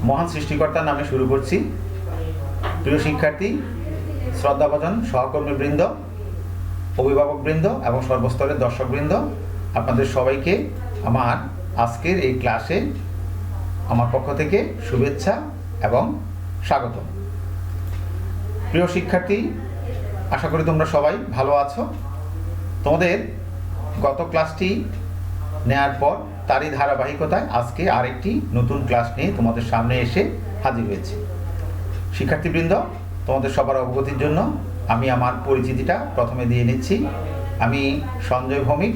মহান সৃষ্টিকর্তার নামে শুরু করছি। প্রিয় শিক্ষার্থী, শ্রদ্ধাভাজন সহকর্মীবৃন্দ, অভিভাবকবৃন্দ এবং সর্বস্তরের দর্শকবৃন্দ, আপনাদের সবাইকে আমার আজকের এই ক্লাসে আমার পক্ষ থেকে শুভেচ্ছা এবং স্বাগত। প্রিয় শিক্ষার্থী, আশা করি তোমরা সবাই ভালো আছো। তোমাদের গত ক্লাসটি নেয়ার পর তারই ধারাবাহিকতায় আজকে আরেকটি নতুন ক্লাস নিয়ে তোমাদের সামনে এসে হাজির হয়েছি। শিক্ষার্থীবৃন্দ, তোমাদের সবার অবগতির জন্য আমি আমার পরিচিতিটা প্রথমে দিয়ে নিচ্ছি। আমি সঞ্জয় ভৌমিক,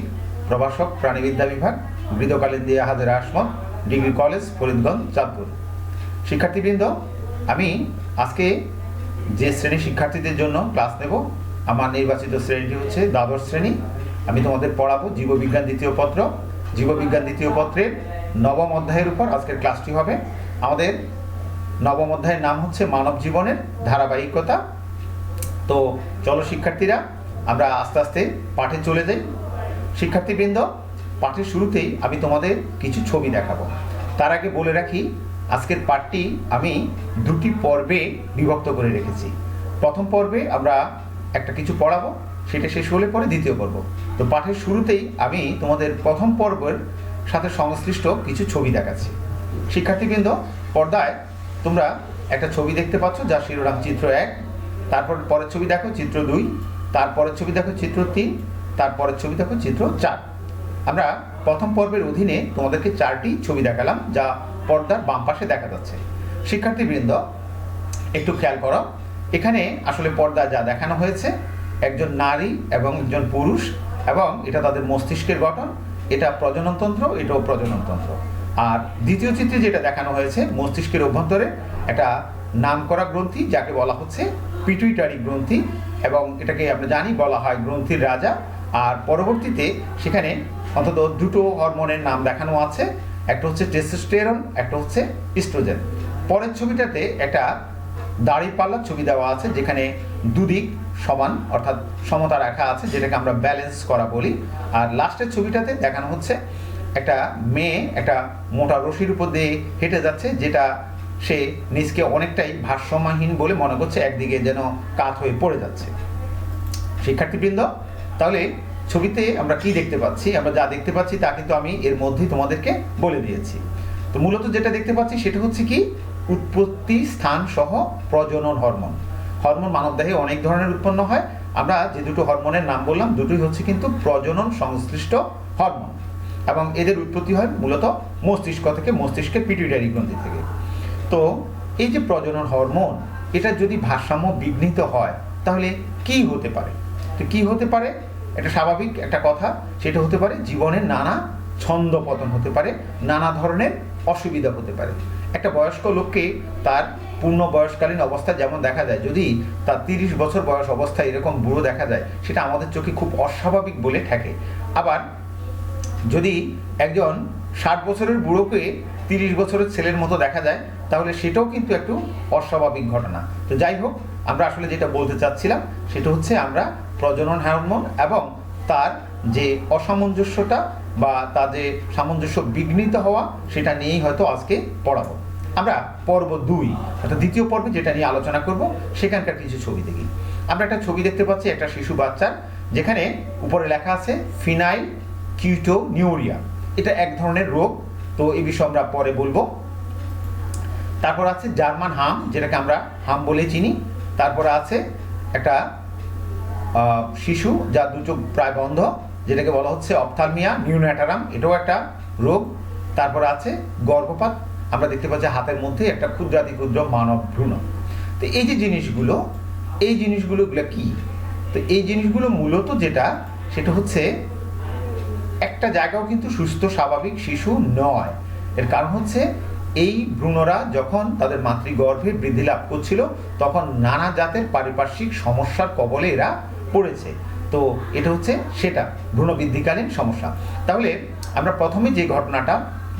প্রভাষক, প্রাণীবিদ্যা বিভাগ, বৃদ্ধকালীন দিয়া হাজেরা আসমত, ডিগ্রি কলেজ, ফরিদগঞ্জ, চাঁদপুর। শিক্ষার্থীবৃন্দ, আমি আজকে যে শ্রেণীর শিক্ষার্থীদের জন্য ক্লাস নেব, আমার নির্বাচিত শ্রেণীটি হচ্ছে দ্বাদশ শ্রেণী। আমি তোমাদের পড়াবো জীববিজ্ঞান দ্বিতীয় পত্র। জীববিজ্ঞান দ্বিতীয় পত্রের নবম অধ্যায়ের উপর আজকের ক্লাসটি হবে। আমাদের নবম অধ্যায়ের নাম হচ্ছে মানব জীবনের ধারাবাহিকতা। তো চলো শিক্ষার্থীরা, আমরা আস্তে আস্তে পাঠে চলে যাই। শিক্ষার্থীবৃন্দ, পাঠের শুরুতেই আমি তোমাদের কিছু ছবি দেখাবো। তার আগে বলে রাখি, আজকের পাঠটি আমি দুটি পর্বে বিভক্ত করে রেখেছি। প্রথম পর্বে আমরা একটা কিছু পড়াবো, সেটা শেষ হলে পরে দ্বিতীয় পর্ব। তো পাঠের শুরুতেই আমি তোমাদের প্রথম পর্বের সাথে সংশ্লিষ্ট কিছু ছবি দেখাচ্ছি। শিক্ষার্থীবৃন্দ, পর্দায় তোমরা একটা ছবি দেখতে পাচ্ছ, যার শিরোনাম চিত্র 1। তারপর পরের ছবি দেখো চিত্র 2, তারপরের ছবি দেখো চিত্র 3, তারপরের ছবি দেখো চিত্র 4। আমরা প্রথম পর্বের অধীনে তোমাদেরকে 4টি ছবি দেখালাম, যা পর্দার বাম পাশে দেখা যাচ্ছে। শিক্ষার্থীবৃন্দ, একটু খেয়াল করো, এখানে আসলে পর্দা যা দেখানো হয়েছে, একজন নারী এবং একজন পুরুষ, এবং এটা তাদের মস্তিষ্কের গঠন। এটা প্রজননতন্ত্র, এটাও প্রজননতন্ত্র। আর দ্বিতীয় চিত্রে যেটা দেখানো হয়েছে, মস্তিষ্কের অভ্যন্তরে একটা নামকরা গ্রন্থি, যাকে বলা হচ্ছে পিটুইটারি গ্রন্থি, এবং এটাকে আমরা জানি বলা হয় গ্রন্থির রাজা। আর পরবর্তীতে সেখানে অন্তত দুটো হরমোনের নাম দেখানো আছে, একটা হচ্ছে টেস্টোস্টেরন, একটা হচ্ছে ইস্ট্রোজেন। পরের ছবিটাতে একটা দাড়িপাল্লার ছবি দেওয়া আছে, যেখানে দুদিক সমান, অর্থাৎ সমতা রাখা আছে, যেটাকে আমরা ব্যালেন্স করা বলি। আর লাস্টের ছবিটাতে দেখানো হচ্ছে একটা মেয়ে একটা মোটা রশির উপর দিয়ে হেঁটে যাচ্ছে, যেটা সে নিজকে অনেকটাই ভারসাম্যহীন বলে মনে করছে, একদিকে যেন কাত হয়ে পড়ে যাচ্ছে। শিক্ষার্থীবৃন্দ, তাহলে ছবিতে আমরা কি দেখতে পাচ্ছি? আমরা যা দেখতে পাচ্ছি তা কিন্তু আমি এর মধ্যেই তোমাদেরকে বলে দিয়েছি। তো মূলত যেটা দেখতে পাচ্ছি সেটা হচ্ছে কি, উৎপত্তি স্থান সহ প্রজনন হরমোন। হরমোন মানবদেহে অনেক ধরনের উৎপন্ন হয়। আমরা যে দুটো হরমোনের নাম বললাম, দুটোই হচ্ছে কিন্তু প্রজনন সংশ্লিষ্ট হরমোন, এবং এদের উৎপত্তি হয় মূলত মস্তিষ্ক থেকে, মস্তিষ্কের পিটুইটারি গ্রন্থি থেকে। তো এই যে প্রজনন হরমোন, এটা যদি ভারসাম্য বিঘ্নিত হয়, তাহলে কি হতে পারে? তো কি হতে পারে? এটা স্বাভাবিক একটা কথা। সেটা হতে পারে জীবনের নানা ছন্দ পতন হতে পারে, নানা ধরনের অসুবিধা হতে পারে। একটা বয়স্ক লোককে তার পূর্ণ বয়সকালীন অবস্থা যেমন দেখা যায়, যদি তার 30 বছর বয়স অবস্থায় এরকম বুড়ো দেখা যায়, সেটা আমাদের চোখে খুব অস্বাভাবিক বলে ঠেকে। আবার যদি একজন 60 বছরের বুড়োকে 30 বছরের ছেলের মতো দেখা যায়, তাহলে সেটাও কিন্তু একটু অস্বাভাবিক ঘটনা। তো যাই হোক, আমরা আসলে যেটা বলতে চাচ্ছিলাম সেটা হচ্ছে, আমরা প্রজনন হরমোন এবং তার যে অসামঞ্জস্যতা বা তার যে সামঞ্জস্য বিঘ্নিত হওয়া, সেটা নিয়েই হয়তো আজকে পড়াবো। আমরা পর্ব 2, অর্থাৎ দ্বিতীয় পর্বে যেটা নিয়ে আলোচনা করব, সেখানকার কিছু ছবি দেখি। আমরা একটা ছবি দেখতে পাচ্ছি একটা শিশু বাচ্চার, যেখানে উপরে লেখা আছে ফিনাইল কিউটোনিউরিয়া। এটা এক ধরনের রোগ, তো এই বিষয়ে আমরা পরে বলবো। তারপর আছে জার্মান হাম, যেটাকে আমরা হাম বলে চিনি। তারপরে আছে একটা শিশু যার দু চোখ প্রায় বন্ধ, যেটাকে বলা হচ্ছে অপথালমিয়া নিউন্যাটারাম, এটাও একটা রোগ। তারপর আছে গর্ভপাত, আমরা দেখতে পাচ্ছি হাতের মধ্যে একটা ক্ষুদ্রাতি ক্ষুদ্র মানব ভ্রূণ। তো এই যে জিনিসগুলো, এই জিনিসগুলো কি? তো এই জিনিসগুলো মূলত যেটা, সেটা হচ্ছে একটা জায়গাও কিন্তু সুস্থ স্বাভাবিক শিশু নয়। এর কারণ হচ্ছে, এই ভ্রূণরা যখন তাদের মাতৃগর্ভে বৃদ্ধি লাভ করছিল, তখন নানা জাতের পারিপার্শ্বিক সমস্যার কবলে এরা পড়েছে। তো এটা হচ্ছে সেটা ভ্রূণ বৃদ্ধিকালীন সমস্যা। তাহলে আমরা প্রথমে যে ঘটনাটা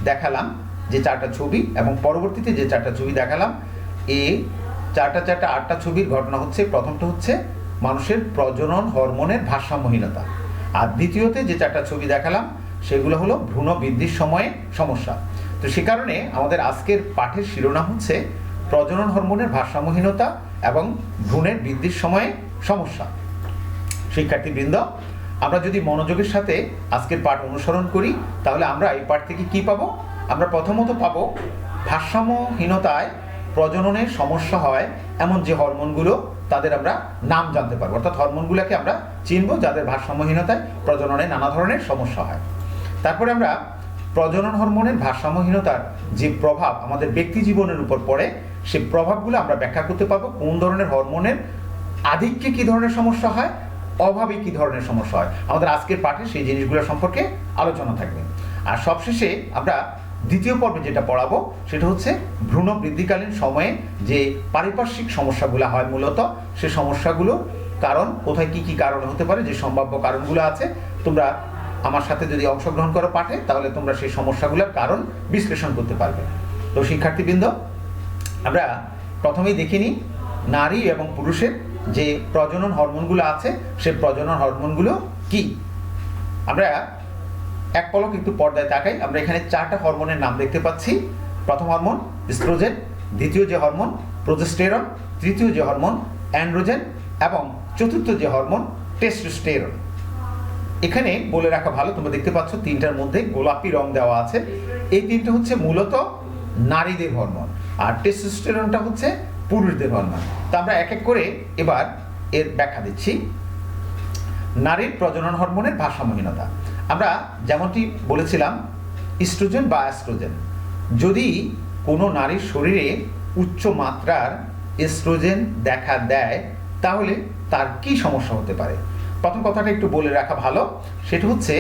দেখালাম, যে 4টা ছবি, এবং পরবর্তীতে যে 4টা ছবি দেখালাম, এই 4টা ছবির ঘটনা হচ্ছে, প্রথমটা হচ্ছে মানুষের প্রজনন হরমোনের ভারসাম্যহীনতা, আর দ্বিতীয়তে যে 4টা ছবি দেখালাম সেগুলো হলো ভ্রূণ বৃদ্ধির সময়ে সমস্যা। তো সে কারণে আমাদের আজকের পাঠের শিরোনাম হচ্ছে প্রজনন হরমোনের ভারসাম্যহীনতা এবং ভ্রূণের বৃদ্ধির সময়ে সমস্যা। শিক্ষার্থীবৃন্দ, আমরা যদি মনোযোগের সাথে আজকের পাঠ অনুসরণ করি তাহলে আমরা এই পাঠ থেকে কি পাবো? আমরা প্রথমত পাবো ভারসাম্যহীনতায় প্রজননের সমস্যা হয় এমন যে হরমোনগুলো, তাদের আমরা নাম জানতে পারবো, অর্থাৎ হরমোনগুলোকে আমরা চিনবো যাদের ভারসাম্যহীনতায় প্রজননে নানা ধরনের সমস্যা হয়। তারপরে আমরা প্রজনন হরমোনের ভারসাম্যহীনতার যে প্রভাব আমাদের ব্যক্তি জীবনের উপর পড়ে, সেই প্রভাবগুলো আমরা ব্যাখ্যা করতে পারবো। কোন ধরনের হরমোনের আধিক্যে কি ধরনের সমস্যা হয়, অভাবে কি ধরনের সমস্যা হয়, আমাদের আজকের পাঠে সেই জিনিসগুলো সম্পর্কে আলোচনা থাকবে। আর সবশেষে আমরা দ্বিতীয় পর্বে যেটা পড়াবো সেটা হচ্ছে ভ্রূণ বৃদ্ধিকালীন সময়ে যে পারিপার্শ্বিক সমস্যাগুলো হয়, মূলত সে সমস্যাগুলো কারণ কোথায় কি কি কারণে হতে পারে, যে সম্ভাব্য কারণগুলো আছে, তোমরা আমার সাথে যদি অংশগ্রহণ করো পাঠে তাহলে তোমরা সেই সমস্যাগুলোর কারণ বিশ্লেষণ করতে পারবে। তো শিক্ষার্থীবৃন্দ, আমরা প্রথমেই দেখে নিই নারী এবং পুরুষের যে প্রজনন হরমোনগুলো আছে সেই প্রজনন হরমোনগুলো কি। আমরা এক পলক একটু পর্দায় তাকাই। আমরা এখানে 4টা হরমোনের নাম দেখতে পাচ্ছি। প্রথম হরমোন ইস্ট্রোজেন, দ্বিতীয় যে হরমোন প্রোজেস্টেরন, তৃতীয় যে হরমোন অ্যান্ড্রোজেন এবং চতুর্থ যে হরমোন টেস্টোস্টেরন। এখানে বলে রাখা ভালো, তোমরা দেখতে পাচ্ছ 3টার মধ্যে গোলাপি রং দেওয়া আছে। এই 3টা হচ্ছে মূলত নারীদের হরমোন, আর টেস্টোস্টেরনটা হচ্ছে পুরুষদের হরমোন। তা আমরা এক এক করে এবার এর ব্যাখ্যা দিচ্ছি। নারীর প্রজনন হরমোনের ভারসাম্যহীনতা, আমরা যেমনটি বলেছিলাম ইস্ট্রোজেন বা অ্যাস্ট্রোজেন, যদি কোনো নারীর শরীরে উচ্চ মাত্রার এস্ট্রোজেন দেখা দেয় তাহলে তার কি সমস্যা হতে পারে। প্রথম কথাটা একটু বলে রাখা ভালো, সেটা হচ্ছে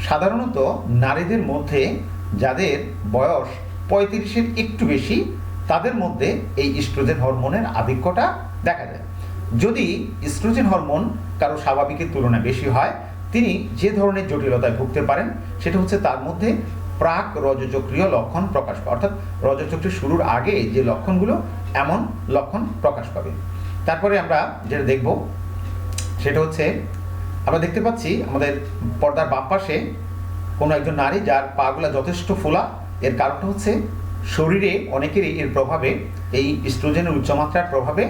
সাধারণত নারীদের মধ্যে যাদের বয়স 35-এর একটু বেশি, তাদের মধ্যে এই ইস্ট্রোজেন হরমোনের আধিক্যটা দেখা যায়। যদি ইস্ট্রোজেন হরমোন কারো স্বাভাবিকের তুলনায় বেশি হয়, তিনি যে ধরনের জটিলতায় ভুগতে পারেন সেটা হচ্ছে তার মধ্যে প্রাক রজচক্রীয় লক্ষণ প্রকাশ পায়, অর্থাৎ রজচক্রের শুরুর আগে যে লক্ষণগুলো, এমন লক্ষণ প্রকাশ পাবে। তারপরে আমরা যেটা দেখব সেটা হচ্ছে, আমরা দেখতে পাচ্ছি আমাদের পর্দার বাম পাশে কোনো একজন নারী যার পাগুলা যথেষ্ট ফোলা। এর কারণটা হচ্ছে শরীরে অনেকেরই এর প্রভাবে, এই ইস্ট্রোজেনের উচ্চমাত্রার প্রভাবে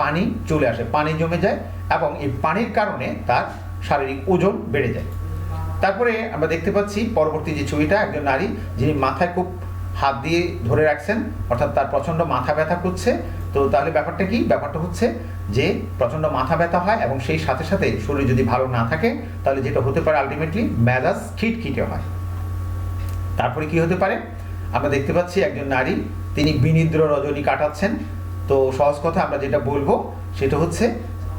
পানি চলে আসে, পানি জমে যায় এবং এই পানির কারণে তার শারীরিক ওজন বেড়ে যায়। তারপরে আমরা দেখতে পাচ্ছি পরবর্তী যে ছবিটা, একজন নারী যিনি মাথায় খুব হাত দিয়ে ধরে রাখছেন, অর্থাৎ তার প্রচণ্ড মাথা ব্যথা করছে। তো তাহলে ব্যাপারটা কি? ব্যাপারটা হচ্ছে যে প্রচণ্ড মাথা ব্যথা হয় এবং সেই সাথে সাথে শরীর যদি ভালো না থাকে তাহলে যেটা হতে পারে আলটিমেটলি মেজাজ খিটখিটে হয়। তারপরে কি হতে পারে? আমরা দেখতে পাচ্ছি একজন নারী, তিনি বিনিদ্র রজনী কাটাচ্ছেন। তো সহজ কথা আমরা যেটা বলবো সেটা হচ্ছে,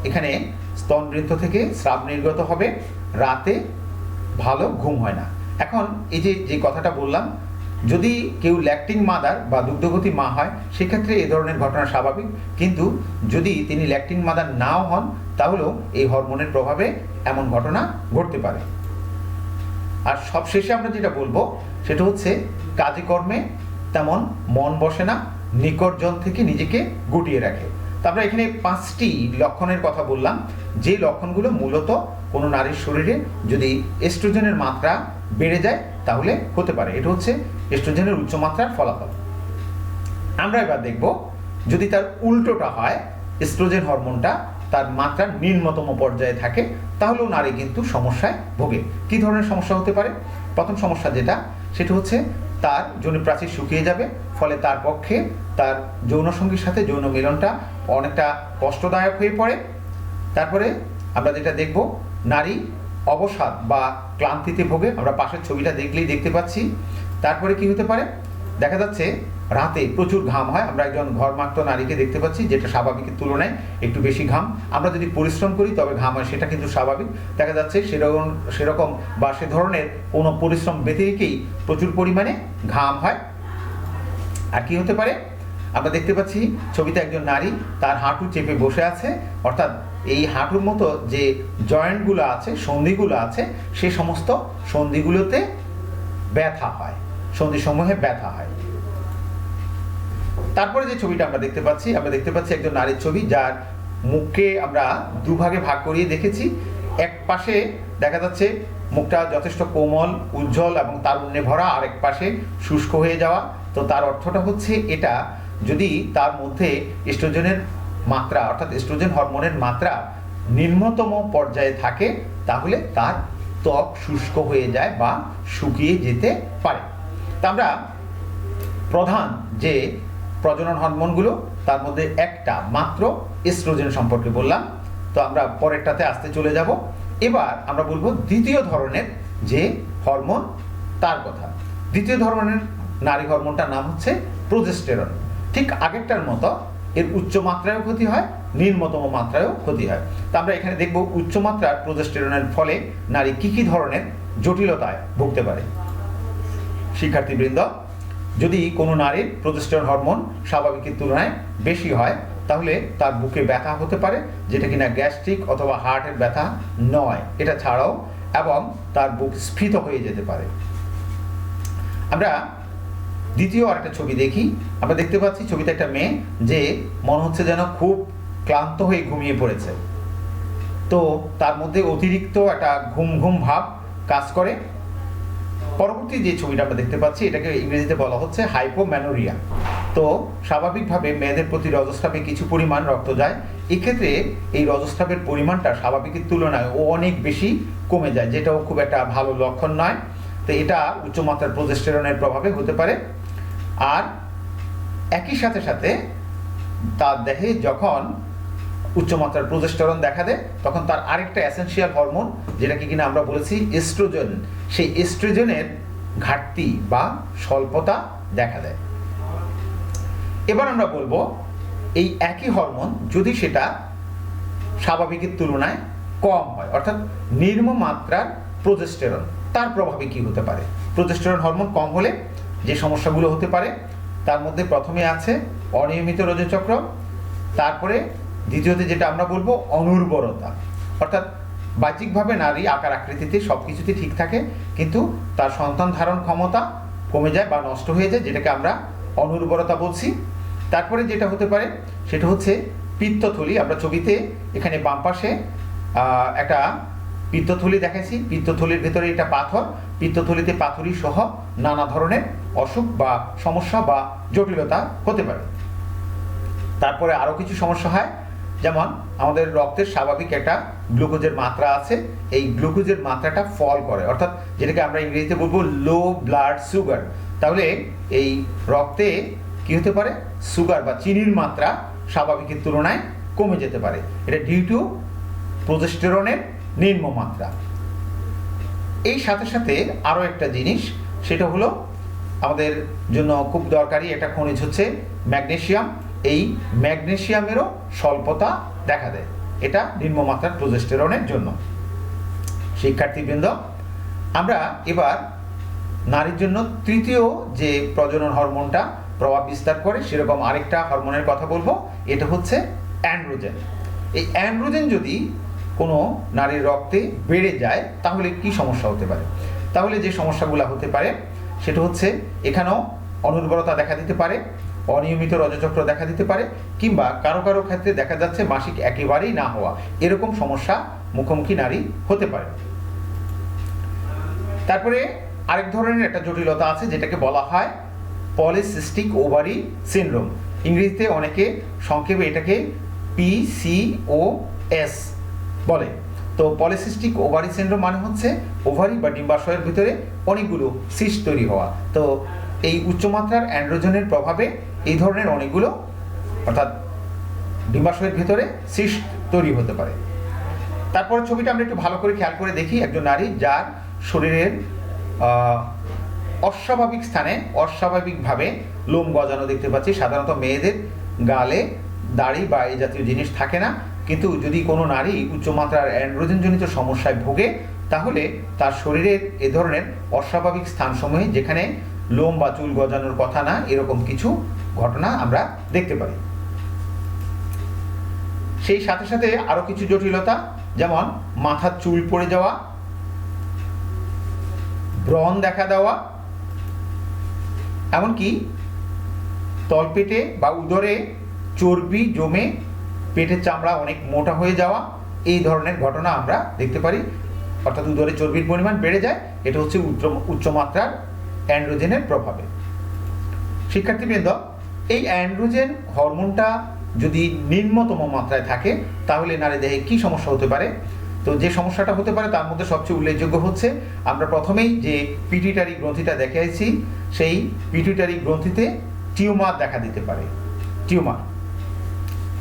এখানে স্তনবৃন্ত থেকে স্রাব নির্গত হবে, রাতে ভালো ঘুম হয় না। এখন এই যে কথাটা বললাম, যদি কেউ ল্যাকটিং মাদার বা দুগ্ধবতী মা হয় সেক্ষেত্রে এই ধরনের ঘটনা স্বাভাবিক, কিন্তু যদি তিনি ল্যাকটিং মাদার নাও হন তাহলেও এই হরমোনের প্রভাবে এমন ঘটনা ঘটতে পারে। আর সবশেষে আমরা যেটা বলবো সেটা হচ্ছে কাজে কর্মে তেমন মন বসে না, নিকটজন থেকে নিজেকে গুটিয়ে রাখে। তারপরে এখানে 5টি লক্ষণের কথা বললাম, যে লক্ষণগুলো মূলত কোনো নারীর শরীরে যদি এস্ট্রোজেনের মাত্রা বেড়ে যায় তাহলে হতে পারে। এটা হচ্ছে এস্ট্রোজেনের উচ্চমাত্রার ফলাফল। আমরা এবার দেখব যদি তার উল্টোটা হয়, এস্ট্রোজেন হরমোনটা তার মাত্রার নিম্নতম পর্যায়ে থাকে, তাহলেও নারী কিন্তু সমস্যায় ভোগে। কি ধরনের সমস্যা হতে পারে? প্রথম সমস্যা যেটা, সেটা হচ্ছে তার যৌনপ্রাচীর শুকিয়ে যাবে, ফলে তার পক্ষে তার যৌনসঙ্গীর সাথে যৌন মিলনটা অনেকটা কষ্টদায়ক হয়ে পড়ে। তারপরে আমরা যেটা দেখব, নারী অবসাদ বা ক্লান্তিতে ভোগে, আমরা পাশের ছবিটা দেখলেই দেখতে পাচ্ছি। তারপরে কি হতে পারে? দেখা যাচ্ছে রাতে প্রচুর ঘাম হয়। আমরা একজন ঘরমাক্ত নারীকে দেখতে পাচ্ছি, যেটা স্বাভাবিকের তুলনায় একটু বেশি ঘাম। আমরা যদি পরিশ্রম করি তবে ঘাম হয়, সেটা কিন্তু স্বাভাবিক। দেখা যাচ্ছে সেরকম বা সে ধরনের কোনো পরিশ্রম ব্যতিরেকেই প্রচুর পরিমাণে ঘাম হয়। আর কি হতে পারে? আমরা দেখতে পাচ্ছি ছবিতে একজন নারী তার হাঁটু চেপে বসে আছে, অর্থাৎ এই হাঁটুর মতো যে জয়েন্টগুলো আছে, সন্ধিগুলো আছে, সেই সমস্ত সন্ধিগুলোতে ব্যথা হয়, সন্ধিসমূহে ব্যথা হয়। তারপরে যে ছবিটা আমরা দেখতে পাচ্ছি একজন নারীর ছবি, যার মুখকে আমরা দুভাগে ভাগ করিয়ে দেখেছি। এক পাশে দেখা যাচ্ছে মুখটা যথেষ্ট কোমল, উজ্জ্বল এবং তারুণ্যে ভরা, আরেক পাশে শুষ্ক হয়ে যাওয়া। তো তার অর্থটা হচ্ছে এটা, যদি তার মধ্যে এস্ট্রোজেনের মাত্রা অর্থাৎ এস্ট্রোজেন হরমোনের মাত্রা নিম্নতম পর্যায়ে থাকে, তাহলে তার ত্বক শুষ্ক হয়ে যায় বা শুকিয়ে যেতে পারে। তা আমরা প্রধান যে প্রজনন হরমোনগুলো, তার মধ্যে একটা মাত্র এস্ট্রোজেন সম্পর্কে বললাম। তো আমরা পরেরটাতে আসতে চলে যাব। এবার আমরা বলবো দ্বিতীয় ধরনের যে হরমোন তার কথা। দ্বিতীয় ধরনের নারী হরমোনটার নাম হচ্ছে প্রোজেস্টেরন। ঠিক আগেরটার মতো এর উচ্চ মাত্রায়ও ক্ষতি হয়, নিম্নতম মাত্রায়ও ক্ষতি হয়। তা আমরা এখানে দেখব উচ্চ মাত্রার প্রোজেস্টেরনের ফলে নারী কি কি ধরনের জটিলতায় ভুগতে পারে। শিক্ষার্থীবৃন্দ, যদি কোনো নারীর প্রোজেস্টেরন হরমোন স্বাভাবিকের তুলনায় বেশি হয়, তাহলে তার বুকে ব্যথা হতে পারে, যেটা কিনা গ্যাস্ট্রিক অথবা হার্টের ব্যথা নয়। এটা ছাড়াও এবং তার বুক স্ফীত হয়ে যেতে পারে। আমরা দ্বিতীয় আরেকটা ছবি দেখি। আমরা দেখতে পাচ্ছি ছবিতে একটা মেয়ে, যে মনে হচ্ছে যেন খুব ক্লান্ত হয়ে ঘুমিয়ে পড়েছে। তো তার মধ্যে অতিরিক্ত একটা ঘুম ঘুম ভাব কাজ করে। পরবর্তী যে ছবিটা আমরা দেখতে পাচ্ছি, এটাকে ইংরেজিতে বলা হচ্ছে হাইপোম্যানোরিয়া। তো স্বাভাবিকভাবে মেয়েদের প্রতি রজস্রাবে কিছু পরিমাণ রক্ত যায়। এক্ষেত্রে এই রজস্রাবের পরিমাণটা স্বাভাবিকের তুলনায় অনেক বেশি কমে যায়, যেটাও খুব একটা ভালো লক্ষণ নয়। তো এটা উচ্চমাত্রার প্রোজেস্টেরনের প্রভাবে হতে পারে। আর একই সাথে সাথে তার দেহে যখন উচ্চমাত্রার প্রোজেস্টেরন দেখা দেয়, তখন তার আরেকটা এসেনশিয়াল হরমোন, যেটাকে কিনা আমরা বলেছি এস্ট্রোজেন, সেই এস্ট্রোজেনের ঘাটতি বা স্বল্পতা দেখা দেয়। এবার আমরা বলবো এই একই হরমোন যদি সেটা স্বাভাবিকের তুলনায় কম হয়, অর্থাৎ নিম্ন মাত্রার প্রোজেস্টেরন, তার প্রভাবে কি হতে পারে। প্রোজেস্টেরন হরমোন কম হলে যে সমস্যাগুলো হতে পারে, তার মধ্যে প্রথমে আছে অনিয়মিত রজচক্র, তারপরে দ্বিতীয়তে যেটা আমরা বলবো অনুর্বরতা, অর্থাৎ বাহ্যিকভাবে নারী আকার আকৃতিতে সব কিছুতে ঠিক থাকে, কিন্তু তার সন্তান ধারণ ক্ষমতা কমে যায় বা নষ্ট হয়ে যায়, যেটাকে আমরা অনুর্বরতা বলছি। তারপরে যেটা হতে পারে সেটা হচ্ছে পিত্তথলি। আমরা ছবিতে এখানে বাম পাশে একটা পিত্তথলি দেখাইছি। পিত্তথলির ভেতরে এটা পাথর, পিত্তথলিতে পাথরি সহ নানা ধরনের অসুখ বা সমস্যা বা জটিলতা হতে পারে। তারপরে আরও কিছু সমস্যা হয়, যেমন আমাদের রক্তের স্বাভাবিক একটা গ্লুকোজের মাত্রা আছে, এই গ্লুকোজের মাত্রাটা ফল করে, অর্থাৎ যেটাকে আমরা ইংরেজিতে বলবো লো ব্লাড সুগার। তাহলে এই রক্তে কি হতে পারে, সুগার বা চিনির মাত্রা স্বাভাবিকের তুলনায় কমে যেতে পারে। এটা ডিউ টু প্রোজেস্টেরনের নিম্ন মাত্রা। এই সাথে সাথে আরও একটা জিনিস, সেটা হলো আমাদের জন্য খুব দরকারি একটা খনিজ হচ্ছে ম্যাগনেসিয়াম। এই ম্যাগনেসিয়ামেরও স্বল্পতা দেখা দেয়, এটা নিম্নমাত্রার প্রোজেস্টেরনের জন্য। শিক্ষার্থীবৃন্দ, আমরা এবার নারীর জন্য তৃতীয় যে প্রজনন হরমোনটা প্রভাব বিস্তার করে সেরকম আরেকটা হরমোনের কথা বলবো, এটা হচ্ছে অ্যান্ড্রোজেন। এই অ্যান্ড্রোজেন যদি কোনো নারীর রক্তে বেড়ে যায়, তাহলে কি সমস্যা হতে পারে। তাহলে যে সমস্যাগুলো হতে পারে সেটা হচ্ছে এখানেও অনুর্বরতা দেখা দিতে পারে, অনিয়মিত রজচক্র দেখা দিতে পারে, কিংবা কারো কারো ক্ষেত্রে দেখা যাচ্ছে মাসিক একেবারেই না হওয়া, এরকম সমস্যা মুখোমুখি নারী হতে পারে। তারপরে আরেক ধরনের একটা জটিলতা আছে, যেটাকে বলা হয় পলিসিস্টিক ওভারি সিনড্রোম। ইংরেজিতে অনেকে সংক্ষেপে এটাকে PCOS বলে। তো পলিসিস্টিক ওভারি সিনড্রোম মানে হচ্ছে ওভারি বা ডিম্বাশয়ের ভিতরে অনেকগুলো সিস্ট তৈরি হওয়া। তো এই উচ্চমাত্রার অ্যান্ড্রোজেনের প্রভাবে এই ধরনের অনেকগুলো, অর্থাৎ ডিম্বাশয়ের ভিতরে সিস্ট তৈরি হতে পারে। তারপর ছবিটা আমরা একটু ভালো করে খেয়াল করে দেখি, একজন নারী যার শরীরের অস্বাভাবিক স্থানে অস্বাভাবিকভাবে লোম গজানো দেখতে পাচ্ছি। সাধারণত মেয়েদের গালে দাড়ি বা এই জাতীয় জিনিস থাকে না, কিন্তু যদি কোনো নারী উচ্চমাত্রার অ্যান্ড্রোজেনজনিত সমস্যায় ভোগে, তাহলে তার শরীরের এ ধরনের অস্বাভাবিক স্থানসমূহে যেখানে লোম বা চুল গজানোর কথা না, এরকম কিছু ঘটনা আমরা দেখতে পাই। সেই সাথে সাথে আরো কিছু জটিলতা, যেমন মাথার চুল পড়ে যাওয়া, ব্রণ দেখা দেওয়া, এমনকি তলপেটে বা উদরে চর্বি জমে পেটের চামড়া অনেক মোটা হয়ে যাওয়া, এই ধরনের ঘটনা আমরা দেখতে পারি, অর্থাৎ উদরে চর্বির পরিমাণ বেড়ে যায়। এটা হচ্ছে উচ্চমাত্রার অ্যান্ড্রোজেনের প্রভাবে। শিক্ষার্থীবৃন্দ, এই অ্যান্ড্রোজেন হরমোনটা যদি নিম্নতম মাত্রায় থাকে তাহলে নারী দেহে কী সমস্যা হতে পারে? তো যে সমস্যাটা হতে পারে তার মধ্যে সবচেয়ে উল্লেখযোগ্য হচ্ছে, আমরা প্রথমেই যে পিটুইটারি গ্রন্থিটা দেখিয়েছি, সেই পিটুইটারি গ্রন্থিতে টিউমার দেখা দিতে পারে, টিউমার।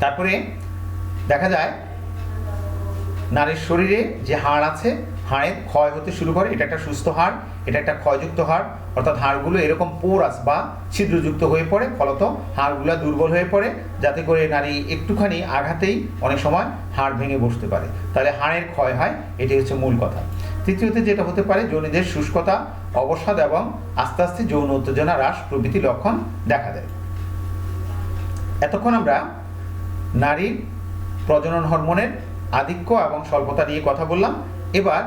তারপরে দেখা যায় নারীর শরীরে যে হাড় আছে, হাড়ের ক্ষয় হতে শুরু করে। এটা একটা সুস্থ হাড়, এটা একটা ক্ষয়যুক্ত হাড়, অর্থাৎ হাড়গুলো এরকম পোরাস বা ছিদ্রযুক্ত হয়ে পড়ে, ফলত হাড়গুলো দুর্বল হয়ে পড়ে, যাতে করে নারী একটুখানি আঘাতেই অনেক সময় হাড় ভেঙে বসতে পারে। তাহলে হাড়ের ক্ষয় হয়, এটি হচ্ছে মূল কথা। তৃতীয়তে যেটা হতে পারে, যৌনিদের শুষ্কতা, অবসাদ এবং আস্তে আস্তে যৌন উত্তেজনা হ্রাস প্রভৃতি লক্ষণ দেখা দেয়। এতক্ষণ আমরা নারীর প্রজনন হরমোনের আধিক্য এবং স্বল্পতা নিয়ে কথা বললাম। এবার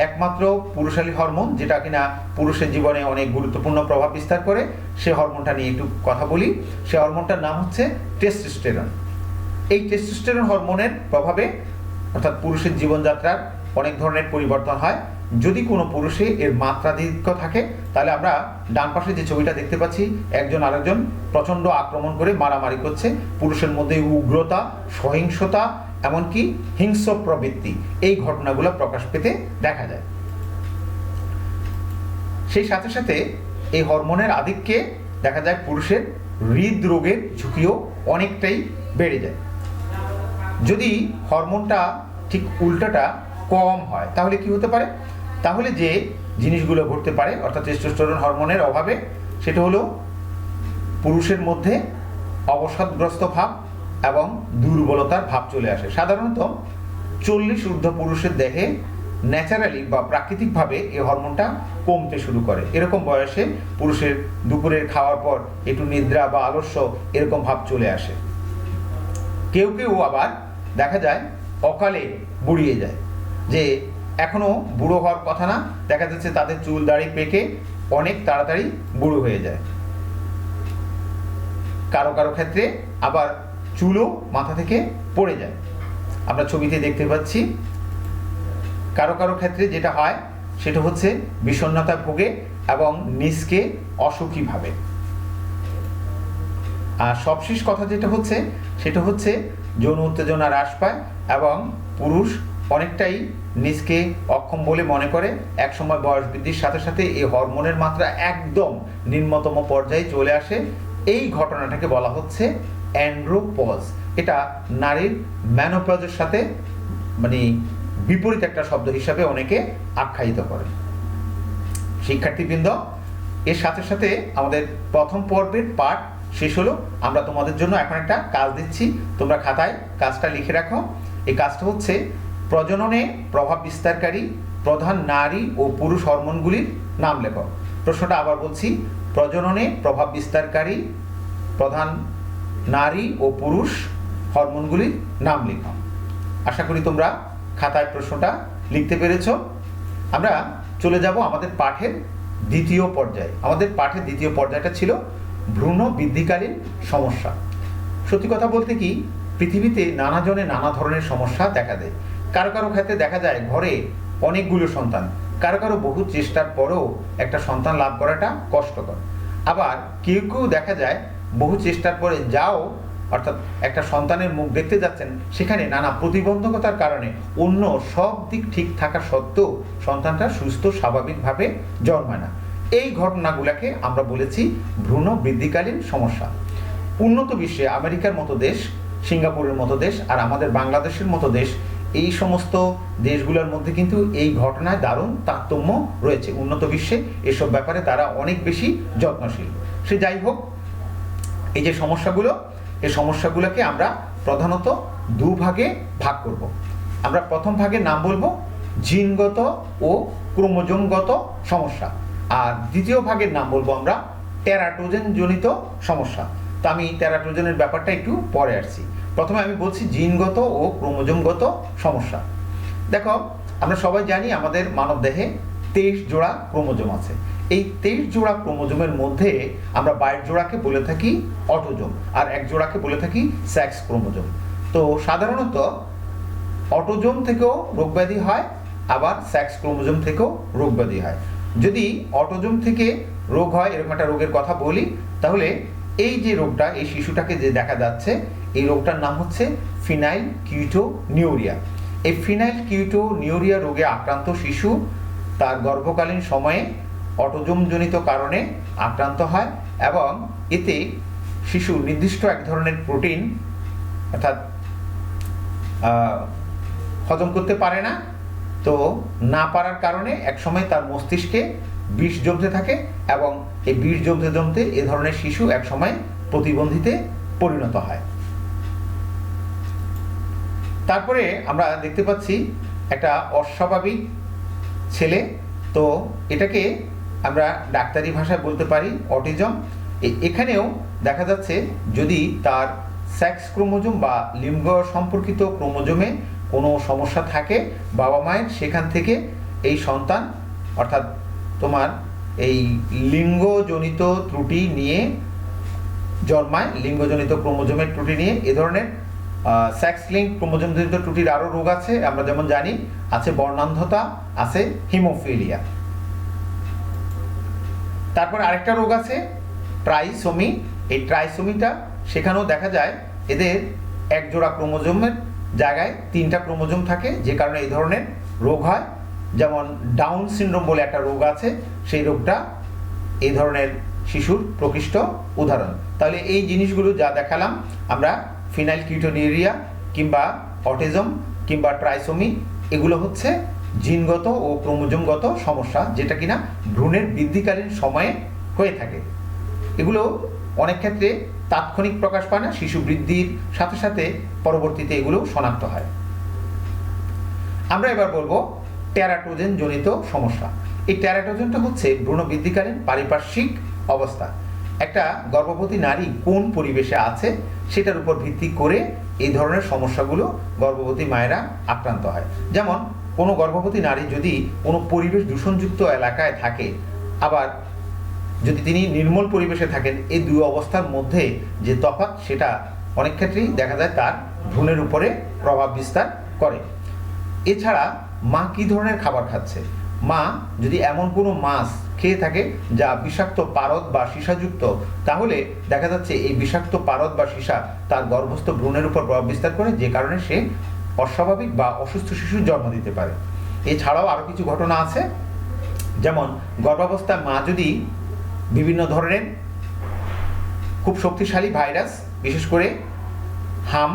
একমাত্র পুরুষালী হরমোন, যেটা কিনা পুরুষের জীবনে অনেক গুরুত্বপূর্ণ প্রভাব বিস্তার করে, সে হরমোনটা নিয়ে একটু কথা বলি। সে হরমোনটার নাম হচ্ছে টেস্টোস্টেরন। এই টেস্টোস্টেরন হরমোনের প্রভাবে অর্থাৎ পুরুষের জীবনযাত্রার অনেক ধরনের পরিবর্তন হয়। যদি কোনো পুরুষে এর মাত্রাধিক্য থাকে, তাহলে আমরা ডান পাশে যে ছবিটা দেখতে পাচ্ছি, একজন আরেকজন প্রচণ্ড আক্রমণ করে মারামারি করছে। পুরুষের মধ্যে উগ্রতা, সহিংসতা, এমনকি হিংস্র প্রবৃত্তি, এই ঘটনাগুলো প্রকাশ পেতে দেখা যায়। সেই সাথে সাথে এই হরমোনের আধিক্যে দেখা যায় পুরুষের হৃদরোগের ঝুঁকিও অনেকটাই বেড়ে যায়। যদি হরমোনটা ঠিক উল্টাটা কম হয়, তাহলে কি হতে পারে? তাহলে যে জিনিসগুলো ঘটতে পারে, অর্থাৎ টেস্টোস্টেরন হরমোনের অভাবে, সেটা হলো পুরুষের মধ্যে অবসাদগ্রস্ত ভাব এবং দুর্বলতার ভাব চলে আসে। সাধারণত 40 ঊর্ধ্ব পুরুষের দেহে ন্যাচারালি বা প্রাকৃতিকভাবে এই হরমোনটা কমতে শুরু করে। এরকম বয়সে পুরুষের দুপুরের খাওয়ার পর একটু নিদ্রা বা আলস্য এরকম ভাব চলে আসে। কেউ কেউ আবার দেখা যায় অকালে বুড়িয়ে যায়, যে এখনো বুড়ো হওয়ার কথা না, দেখা যাচ্ছে তাদের চুল দাড়ি পেকে অনেক তাড়াতাড়ি বুড়ো হয়ে যায়। কারো কারো ক্ষেত্রে আবার চুলও মাথা থেকে পড়ে যায়, আমরা ছবিতে দেখতে পাচ্ছি। কারো কারো ক্ষেত্রে যেটা হয় সেটা হচ্ছে বিষণ্ণতা ভোগে এবং নিজকে অসুখী ভাবে। আর সবশেষ কথা যেটা হচ্ছে সেটা হচ্ছে যৌন উত্তেজনা হ্রাস পায় এবং পুরুষ অনেকটাই নিজকে অক্ষম বলে মনে করে। একসময় বয়স বৃদ্ধির সাথে সাথে এই হরমোনের মাত্রা একদম নিম্নতম পর্যায়ে চলে আসে। এই ঘটনাটাকে বলা হচ্ছে অ্যান্ড্রোপজ। এটা নারীর ম্যানোপজের সাথে মানে বিপরীত একটা শব্দ হিসাবে অনেকে আখ্যায়িত করে। শিক্ষার্থীবৃন্দ, এর সাথে সাথে আমাদের প্রথম পর্বের পাঠ শেষ হলো। আমরা তোমাদের জন্য এখন একটা কাজ দিচ্ছি, তোমরা খাতায় কাজটা লিখে রাখো। এই কাজটা হচ্ছে প্রজননে প্রভাব বিস্তারকারী প্রধান নারী ও পুরুষ হরমোনগুলির নাম লেখো। প্রশ্নটা আবার বলছি, প্রজননে প্রভাব বিস্তারকারী প্রধান নারী ও পুরুষ হরমোনগুলির নাম লেখো। আশা করি তোমরা খাতায় প্রশ্নটা লিখতে পেরেছ। আমরা চলে যাব আমাদের পাঠের দ্বিতীয় পর্যায়ে। আমাদের পাঠের দ্বিতীয় পর্যায়টা ছিল ভ্রূণ বৃদ্ধিকালীন সমস্যা। সত্যি কথা বলতে কি, পৃথিবীতে নানা জনে নানা ধরনের সমস্যা দেখা দেয়। কারো কারো ক্ষেত্রে দেখা যায় ঘরে অনেকগুলো সন্তান, কারো কারো বহু চেষ্টার পরেও একটা সন্তান লাভ করাটা কষ্টকর। আবার কেউ কেউ দেখা যায় বহু চেষ্টার পরে যাও, অর্থাৎ একটা সন্তানের মুখ দেখতে যাচ্ছেন, সেখানে নানা প্রতিবন্ধকতার কারণে অন্য সব দিক ঠিক থাকা সত্ত্বেও সন্তানটা সুস্থ স্বাভাবিকভাবে জন্মায় না। এই ঘটনাগুলোকে আমরা বলেছি ভ্রূণ বৃদ্ধিকালীন সমস্যা। উন্নত বিশ্বে আমেরিকার মতো দেশ, সিঙ্গাপুরের মতো দেশ আর আমাদের বাংলাদেশের মতো দেশ, এই সমস্ত দেশগুলোর মধ্যে কিন্তু এই ঘটনায় দারুণ তারতম্য রয়েছে। উন্নত বিশ্বে এসব ব্যাপারে তারা অনেক বেশি যত্নশীল। সে যাই হোক, এই যে সমস্যাগুলো, এই সমস্যাগুলোকে আমরা প্রধানত দুভাগে ভাগ করব। আমরা প্রথম ভাগের নাম বলবো জিনগত ও ক্রোমোজোমগত সমস্যা, আর দ্বিতীয় ভাগের নাম বলবো আমরা টেরাটোজেন জনিত সমস্যা। তো আমি টেরাটোজেনের ব্যাপারটা একটু পরে আসছি। প্রথমে আমি বলছি জিনগত ও ক্রোমোজোমগত সমস্যা। দেখো, আমরা সবাই জানি আমাদের মানবদেহে 23 জোড়া ক্রোমোজোম আছে। এই 23 জোড়া ক্রোমোজোমের মধ্যে আমরা 22 জোড়াকে বলে থাকি অটোজোম, আর 1 জোড়াকে বলে থাকি সেক্স ক্রোমোজোম। তো সাধারণত অটোজোম থেকেও রোগব্যাধি হয়, আবার সেক্স ক্রোমোজোম থেকেও রোগব্যাধি হয়। যদি অটোজোম থেকে রোগ হয়, এরকম একটা রোগের কথা বলি, তাহলে এই যে রোগটা, এই শিশুটাকে যে দেখা যাচ্ছে, এই রোগটার নাম হচ্ছে ফিনাইল কিউটোনিউরিয়া। এই ফিনাইল কিউটোনিউরিয়া রোগে আক্রান্ত শিশু তার গর্ভকালীন সময়ে অটোজোমজনিত কারণে আক্রান্ত হয় এবং এতে শিশু নির্দিষ্ট এক ধরনের প্রোটিন অর্থাৎ হজম করতে পারে না। তো না পারার কারণে একসময় তার মস্তিষ্কে বিষ জমতে থাকে এবং এই বিষ জমতে জমতে এ ধরনের শিশু একসময় প্রতিবন্ধীতে পরিণত হয়। তারপরে আমরা দেখতে পাচ্ছি একটা অস্বাভাবিক ছেলে, তো এটাকে আমরা ডাক্তারি ভাষায় বলতে পারি অটিজম। এখানেও দেখা যাচ্ছে যদি তার সেক্স ক্রোমোজোম বা লিঙ্গ সম্পর্কিত ক্রোমোজোমে কোনো সমস্যা থাকে বাবা মায়ের, সেখান থেকে এই সন্তান অর্থাৎ তোমার এই লিঙ্গজনিত ত্রুটি নিয়ে জন্মায়, লিঙ্গজনিত ক্রোমোজোমের ত্রুটি নিয়ে। এ ধরনের সেক্স লিঙ্ক ক্রোমোজোমজনিত ত্রুটির আরও রোগ আছে, আমরা যেমন জানি আছে বর্ণান্ধতা, আছে হিমোফিলিয়া। তারপর আরেকটা রোগ আছে ট্রাইসোমি। এই ট্রাইসোমিটা সেখানেও দেখা যায় এদের এক জোড়া ক্রোমোজোমের জায়গায় 3টা ক্রোমোজোম থাকে, যে কারণে এই ধরনের রোগ হয়। যেমন ডাউন সিনড্রোম বলে একটা রোগ আছে, সেই রোগটা এই ধরনের শিশুর প্রকৃষ্ট উদাহরণ। তাহলে এই জিনিসগুলো যা দেখালাম আমরা, ফিনাইল কিউটোনিউরিয়া কিংবা অটিজম কিংবা ট্রাইসোমি, এগুলো হচ্ছে জিনগত ও ক্রোমোজোমগত সমস্যা, যেটা কিনা ভ্রূণের বৃদ্ধিকালীন সময়ে হয়ে থাকে। এগুলো অনেক ক্ষেত্রে তাৎক্ষণিক প্রকাশ পায় না, শিশু বৃদ্ধির সাথে সাথে পরবর্তীতে এগুলো শনাক্ত হয়। আমরা এবার বলবো টেরাটোজেন জনিত সমস্যা। এই টেরাটোজেনটা হচ্ছে ভ্রূণ বৃদ্ধিকালীন পারিপার্শ্বিক অবস্থা। একটা গর্ভবতী নারী কোন পরিবেশে আছে সেটার উপর ভিত্তি করে এই ধরনের সমস্যাগুলো গর্ভবতী মায়েরা আক্রান্ত হয়। যেমন কোনো গর্ভবতী নারী যদি কোনো পরিবেশ দূষণযুক্ত এলাকায় থাকে, আবার যদি তিনি নির্মল পরিবেশে থাকেন, এই দুই অবস্থার মধ্যে যে তফাৎ, সেটা অনেক ক্ষেত্রেই দেখা যায় তার ভ্রূণের উপরে প্রভাব বিস্তার করে। এছাড়া মা কী ধরনের খাবার খাচ্ছে, মা যদি এমন কোনো মাছ খেয়ে থাকে যা বিষাক্ত পারদ বা সীসাযুক্ত, তাহলে দেখা যাচ্ছে এই বিষাক্ত পারদ বা সীসা তার গর্ভস্থ ভ্রূণের উপর প্রভাব বিস্তার করে, যে কারণে সে অস্বাভাবিক বা অসুস্থ শিশুর জন্ম দিতে পারে। এছাড়াও আরও কিছু ঘটনা আছে, যেমন গর্ভাবস্থায় মা যদি বিভিন্ন ধরনের খুব শক্তিশালী ভাইরাস, বিশেষ করে হাম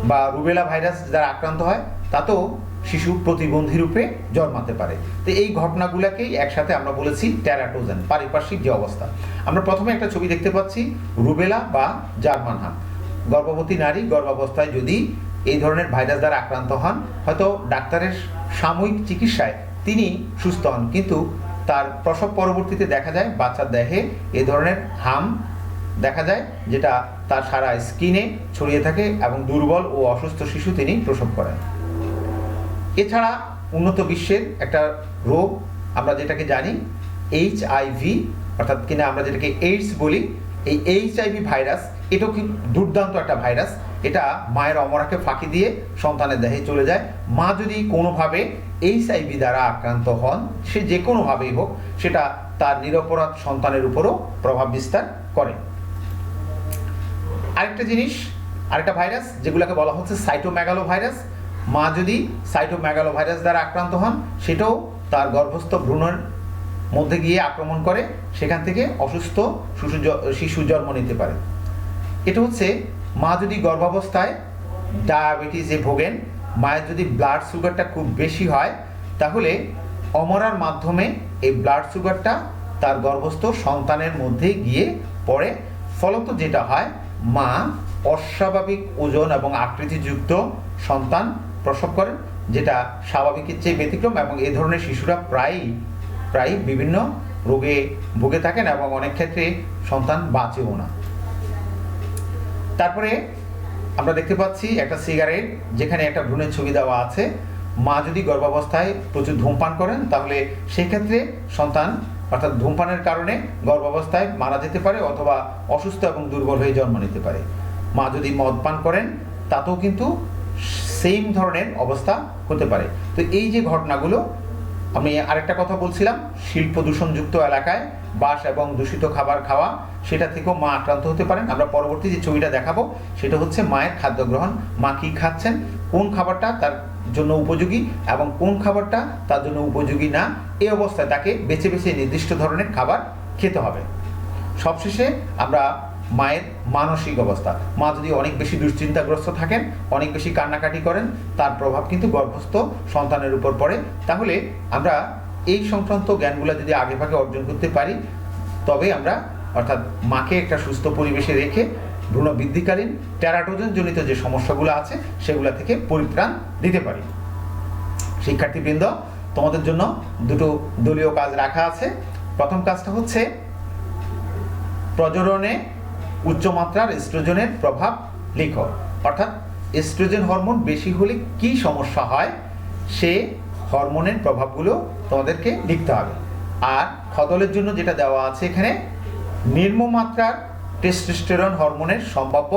বা রুবেলা ভাইরাস দ্বারা আক্রান্ত হয়, তাতেও শিশু প্রতিবন্ধী রূপে জন্মাতে পারে। তো এই ঘটনাগুলোকেই একসাথে আমরা বলেছি টেরাটোজেন, পারিপার্শ্বিক যে অবস্থা। আমরা প্রথমে একটা ছবি দেখতে পাচ্ছি রুবেলা বা জার্মান হাম। গর্ভবতী নারী গর্ভাবস্থায় যদি এই ধরনের ভাইরাস দ্বারা আক্রান্ত হন, হয়তো ডাক্তারের সাময়িক চিকিৎসায় তিনি সুস্থ হন, কিন্তু তার প্রসব পরবর্তীতে দেখা যায় বাচ্চার দেহে এই ধরনের হাম দেখা যায়, যেটা তার সারা স্কিনে ছড়িয়ে থাকে এবং দুর্বল ও অসুস্থ শিশু তিনি প্রসব করেন। এছাড়া উন্নত বিশ্বের একটা রোগ আমরা যেটাকে জানি HIV, অর্থাৎ কিনা আমরা যেটাকে এইডস বলি, এই HIV ভাইরাস, এটাও কি দুর্দান্ত একটা ভাইরাস। এটা মায়ের অমরাকে ফাঁকি দিয়ে সন্তানের দেহে চলে যায়। মা যদি কোনোভাবে HIV দ্বারা আক্রান্ত হন, সে যে কোনোভাবেই হোক, সেটা তার নিরপরাধ সন্তানের উপরও প্রভাব বিস্তার করে। আরেকটা জিনিস, আরেকটা ভাইরাস যেগুলোকে বলা হচ্ছে সাইটোমেগালো ভাইরাস। মা যদি সাইটোমেগালো ভাইরাস দ্বারা আক্রান্ত হন, সেটাও তার গর্ভস্থ ভ্রূণের মধ্যে গিয়ে আক্রমণ করে, সেখান থেকে অসুস্থ শিশু জন্ম নিতে পারে। এটা হচ্ছে মা যদি গর্ভাবস্থায় ডায়াবেটিসে ভোগেন, মায়ের যদি ব্লাড সুগারটা খুব বেশি হয়, তাহলে অমরার মাধ্যমে এই ব্লাড সুগারটা তার গর্ভস্থ সন্তানের মধ্যে গিয়ে পড়ে। ফলত যেটা হয়, মা অস্বাভাবিক ওজন এবং আকৃতিযুক্ত সন্তান প্রসব করেন, যেটা স্বাভাবিকের চেয়ে ব্যতিক্রম, এবং এই ধরনের শিশুরা প্রায় বিভিন্ন রোগে ভুগে থাকেন এবং অনেক ক্ষেত্রে সন্তান বাঁচেও না। তারপরে আমরা দেখতে পাচ্ছি একটা সিগারেট, যেখানে একটা ভ্রূণের ছবি দেওয়া আছে। মা যদি গর্ভাবস্থায় প্রচুর ধূমপান করেন, তাহলে সেক্ষেত্রে সন্তান অর্থাৎ ধূমপানের কারণে গর্ভাবস্থায় মারা যেতে পারে অথবা অসুস্থ এবং দুর্বল হয়ে জন্ম নিতে পারে। মা যদি মদ পান করেন, তাতেও কিন্তু সেম ধরনের অবস্থা হতে পারে। তো এই যে ঘটনাগুলো, আমি আরেকটা কথা বলছিলাম, শিল্প দূষণযুক্ত এলাকায় বাস এবং দূষিত খাবার খাওয়া, সেটা থেকেও মা আক্রান্ত হতে পারেন। আমরা পরবর্তী যে ছবিটা দেখাবো সেটা হচ্ছে মায়ের খাদ্য গ্রহণ, মা কী খাচ্ছেন, কোন খাবারটা তার জন্য উপযোগী এবং কোন খাবারটা তার জন্য উপযোগী না, এই অবস্থায় তাকে বেছে বেছে নির্দিষ্ট ধরনের খাবার খেতে হবে। সবশেষে আমরা মায়ের মানসিক অবস্থা, মা যদি অনেক বেশি দুশ্চিন্তাগ্রস্ত থাকেন, অনেক বেশি কান্নাকাটি করেন, তার প্রভাব কিন্তু গর্ভস্থ সন্তানের উপর পড়ে। তাহলে আমরা এই সংক্রান্ত জ্ঞানগুলো যদি আগেভাগে অর্জন করতে পারি, তবে আমরা অর্থাৎ মাকে একটা সুস্থ পরিবেশে রেখে ভ্রূণ বৃদ্ধিকালীন টেরাটোজেন জনিত যে সমস্যাগুলো আছে সেগুলো থেকে পরিত্রাণ দিতে পারি। শিক্ষার্থীবৃন্দ, তোমাদের জন্য দুটো দলীয় কাজ রাখা আছে। প্রথম কাজটা হচ্ছে প্রজননে উচ্চমাত্রার এস্ট্রোজেনের প্রভাব লিখো, অর্থাৎ এস্ট্রোজেন হরমোন বেশি হলে কি সমস্যা হয় সে হরমোনের প্রভাবগুলো তোমাদেরকে লিখতে হবে। আর খদলের জন্য যেটা দেওয়া আছে এখানে, নিম্নমাত্রার টেস্টোস্টেরন হরমোনের সম্ভাব্য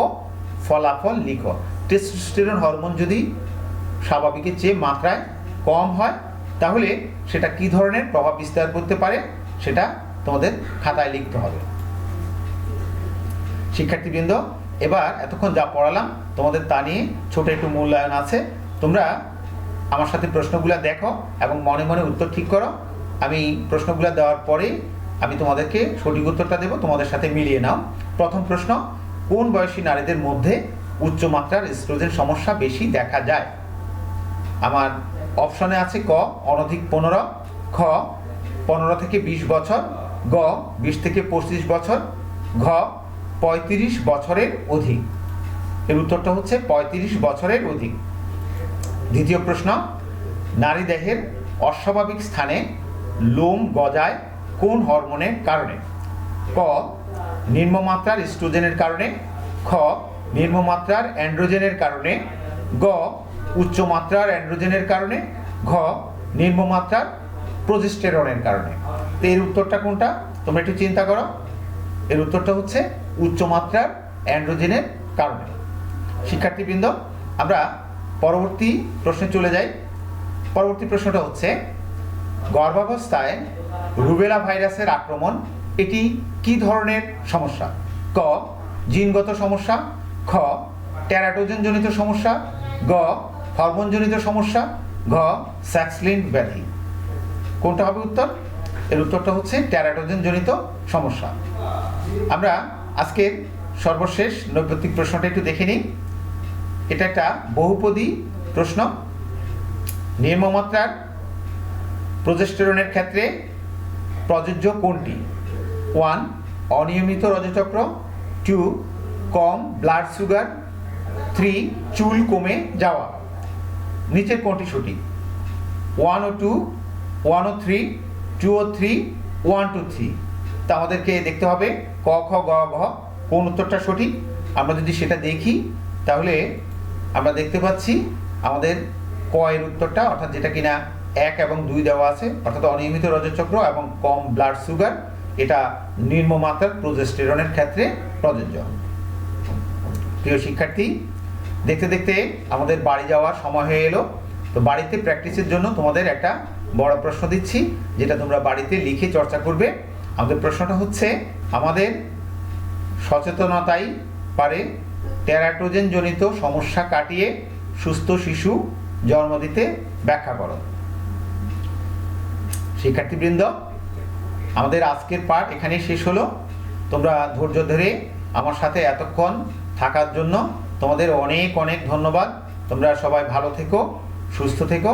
ফলাফল লিখো। টেস্টোস্টেরন হরমোন যদি স্বাভাবিকের চেয়ে মাত্রায় কম হয় তাহলে সেটা কি ধরনের প্রভাব বিস্তার করতে পারে সেটা তোমাদের খাতায় লিখতে হবে। শিক্ষার্থীবৃন্দ, এবার এতক্ষণ যা পড়ালাম তোমাদের তা নিয়ে ছোট একটু মূল্যায়ন আছে। তোমরা আমার সাথে প্রশ্নগুলো দেখো এবং মনে মনে উত্তর ঠিক করো। আমি প্রশ্নগুলো দেওয়ার পরে আমি তোমাদেরকে সঠিক উত্তরটা দেবো, তোমাদের সাথে মিলিয়ে নাও। প্রথম প্রশ্ন, কোন বয়সী নারীদের মধ্যে উচ্চমাত্রার এস্ট্রোজেন সমস্যা বেশি দেখা যায়? আমার অপশনে আছে ক অনধিক 15, খ 15 থেকে 20 বছর, গ 20 থেকে 25 বছর, ঘ 35 বছরের অধিক। এর উত্তরটা হচ্ছে 35 বছরের অধিক। দ্বিতীয় প্রশ্ন, নারী দেহের অস্বাভাবিক স্থানে লোম গজায় কোন হরমোনের কারণে? ক নিম্নমাত্রার এস্ট্রোজেনের কারণে, খ নিম্নমাত্রার অ্যান্ড্রোজেনের কারণে, গ উচ্চমাত্রার অ্যান্ড্রোজেনের কারণে, ঘ নিম্নমাত্রার প্রোজেস্টেরনের কারণে। তো এর উত্তরটা কোনটা তোমরা একটু চিন্তা করো। এর উত্তরটা হচ্ছে উচ্চমাত্রার অ্যান্ড্রোজেনের কারণে। শিক্ষার্থীবৃন্দ, আমরা পরবর্তী প্রশ্নে চলে যাই। পরবর্তী প্রশ্নটা হচ্ছে, গর্ভাবস্থায় রুবেলা ভাইরাসের আক্রমণ এটি কি ধরনের সমস্যা? ক জিনগত সমস্যা, খ টেরাটোজেন জনিত সমস্যা, গ হরমোনজনিত সমস্যা, ঘ সেক্স লিঙ্ক ব্যাধি। কোনটা হবে উত্তর? এর উত্তরটা হচ্ছে টেরাটোজেন জনিত সমস্যা। আমরা আজকের সর্বশেষ নৈপত্তিক প্রশ্নটা একটু দেখে নিই। এটা একটা বহুপদী প্রশ্ন। নিম্নমাত্রার প্রোজেস্টেরনের ক্ষেত্রে প্রযোজ্য কোনটি? 1 অনিয়মিত রজচক্র, 2 কম ব্লাড সুগার, 3 চুল কমে যাওয়া। নিচের কোনটি সঠিক? 1 ও 2, 1 ও 3, 2 ও 3, 1 to 3। তা আমাদেরকে দেখতে হবে ক খ গ ঘ কোন উত্তরটা সঠিক। আমরা যদি সেটা দেখি তাহলে আমরা দেখতে পাচ্ছি আমাদের ক এর উত্তরটা, অর্থাৎ যেটা কিনা 1 এবং 2 দেওয়া আছে, অর্থাৎ অনিয়মিত রজচক্র এবং কম ব্লাড সুগার, এটা নিম্নমাত্রার প্রোজেস্টেরনের ক্ষেত্রে প্রযোজ্য। প্রিয় শিক্ষার্থী, দেখতে দেখতে আমাদের বাড়ি যাওয়ার সময় হয়ে এলো। তো বাড়িতে প্র্যাকটিসের জন্য তোমাদের একটা বড় প্রশ্ন দিচ্ছি, যেটা তোমরা বাড়িতে লিখে চর্চা করবে। আমাদের প্রশ্নটা হচ্ছে, আমাদের সচেতনতাই পারে টেরাটোজেন জনিত সমস্যা কাটিয়ে সুস্থ শিশু জন্ম দিতে ব্যাখ্যা করো। শিক্ষার্থীবৃন্দ, আমাদের আজকের পাঠ এখানেই শেষ হলো। তোমরা ধৈর্য ধরে আমার সাথে এতক্ষণ থাকার জন্য তোমাদের অনেক অনেক ধন্যবাদ। তোমরা সবাই ভালো থেকো, সুস্থ থেকো।